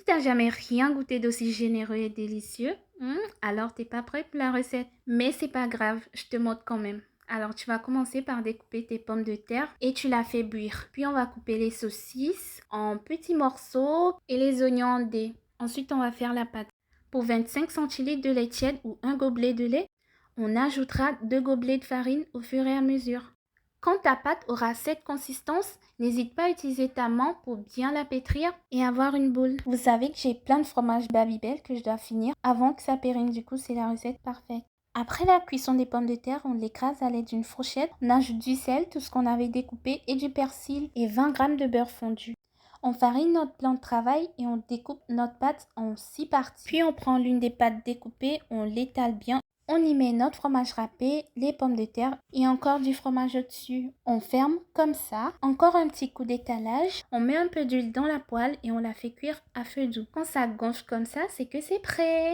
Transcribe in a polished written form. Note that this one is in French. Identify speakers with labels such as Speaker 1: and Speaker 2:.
Speaker 1: t'as jamais rien goûté d'aussi généreux et délicieux, alors t'es pas prêt pour la recette. Mais c'est pas grave, je te montre quand même. Alors tu vas commencer par découper tes pommes de terre et tu la fais bouillir. Puis on va couper les saucisses en petits morceaux et les oignons en dés. Ensuite on va faire la pâte. Pour 25 centilitres de lait tiède ou un gobelet de lait, on ajoutera 2 gobelets de farine au fur et à mesure. Quand ta pâte aura cette consistance, n'hésite pas à utiliser ta main pour bien la pétrir et avoir une boule. Vous savez que j'ai plein de fromage Babybel que je dois finir avant que ça périme. Du coup, c'est la recette parfaite. Après la cuisson des pommes de terre, on l'écrase à l'aide d'une fourchette. On ajoute du sel, tout ce qu'on avait découpé, et du persil et 20 g de beurre fondu. On farine notre plan de travail et on découpe notre pâte en 6 parties. Puis on prend l'une des pâtes découpées, on l'étale bien. On y met notre fromage râpé, les pommes de terre et encore du fromage au-dessus. On ferme comme ça. Encore un petit coup d'étalage. On met un peu d'huile dans la poêle et on la fait cuire à feu doux. Quand ça gonfle comme ça, c'est que c'est prêt.